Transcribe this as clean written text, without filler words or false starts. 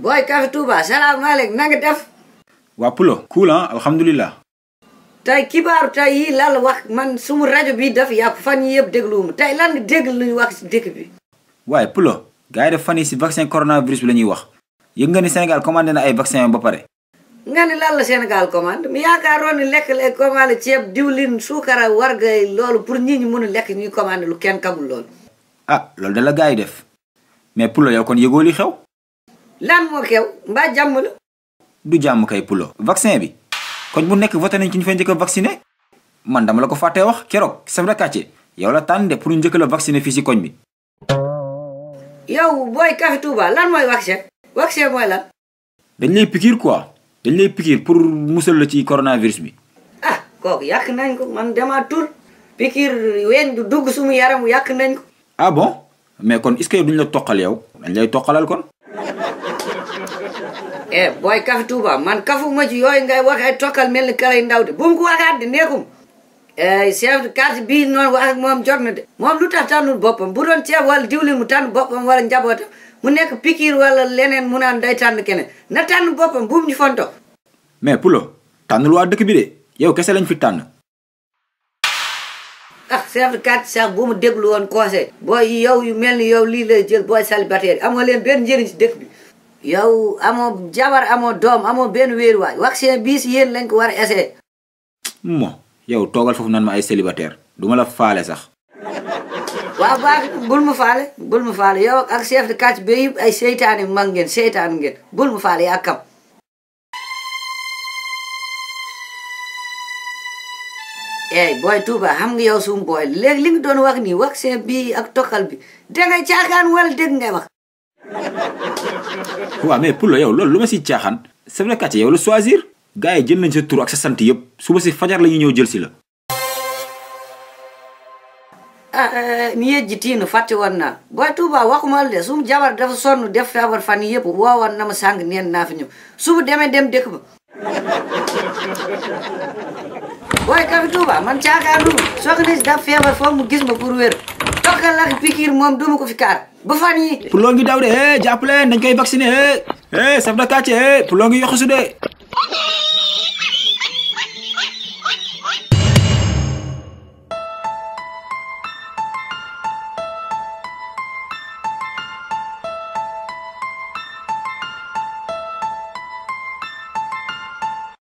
Boy Café Touba salaamaaleykum na nga def. waa Pulo cool alhamdulilah. tey kibaaru tey yi lan la wax man sumu rajo bi daf yàqu fan yi yëpp dégluwuma tey lan nga dégg lu ñu wax si dëkk bi. waaye Pulo gars yi def fan yi si vaccin coronavirus bi la ñuy wax yëg nga ni Sénégal commandé na ay vaccin ba pare. nga ni lan la Sénégal commande mu yaakaaroon ni lekk lay commandé ceeb diwlin suukara warga loolu pour nit ñi mën a lekk ñuy commandé lu kenn kamul loolu. ah loolu da la gars yi def mais Pulo yow kon yëgoo li xew. lan moo xew mbaa jàmm la. du jàmm kay Pulo vaccin bi koñ bu nekk voté nañ ci ñu fay njëkk a vacciné man dama la ko fàttee wax keroog chef de quartier yow la tànn de pour ñu njëkk la vacciné fii si koñ bi. yow Boy Café Touba lan mooy vaccin. vaccin mooy lan. dañ lay piqûre quoi dañ lay piqûre pour musal la ci coronavirus bi. ah kooku yàq nañ ko man dama tul piqûre weñ du dugg sumu yaram yàq nañ ko. ah bon mais kon est-ce que duñ la toqal yow dañ lay toqalal kon. Boy Café Touba man kafuma ci yooyu ngay wax ay tokkal mel ni kalay ndaw de bu mu ko waxaat de neekum chef de quartier bii noonu wax ak moom jot na de moom lu tax tànnul boppam bu doon ceeb wala diwlin mu tànn boppam wala njabootam mu nekk pikiir wala leneen mu naan day tànn keneen na tànn boppam bu mu ñu fonto. mais Pulo tànnul waa dëkk bi de yow kese lañ fi tànn. ah chef de quartier sax bu mu déglu woon conseil booy yow yu mel ni yow lii lay jël booy célibataire yi amoo leen benn njëriñ si dëkk bi. yow amoo jabar amoo doom amoo benn wéeruwaay vaccin bii si yéen lañ ko war a essayer. mo yow toogal foofu nan ma ay célibataire duma la faale sax. waaw baax bul ma faale yow ak chef de quartier bi yëpp ay seytaane mag ngeen seytaan ngeen bul ma faale yaa kam. Boy Touba xam nga yow sum booy léegi li nga doon wax nii vaccin bii ak tokkal bi dangay caaxaan wala dégg ngay wax. waaw mais Pulo yow loolu lu ma si caaxaan chef de quartier yow la choisir gars yi jël nañ sa tur ak sa sant yëpp suba si fajar la ñuy ñëw jël si la. mi yëj ji tiinu fàtte woon naa Boy Touba waxuma la de sumu jabar dafa sonn def feebar fan yii yëpp woowoon na ma sàng neen naa fi ñëw suba demee dem dëkk ba. Boy Café Touba man caakaanu soxna si daf feebar foog mu gis ma pour wér tokkal ak pikiir moom duma ko fi kaar ba fan yi Pulo ngi daw de jàpp leen dañ koy vacciné chef de quartier Pulo ngi yoxusu de.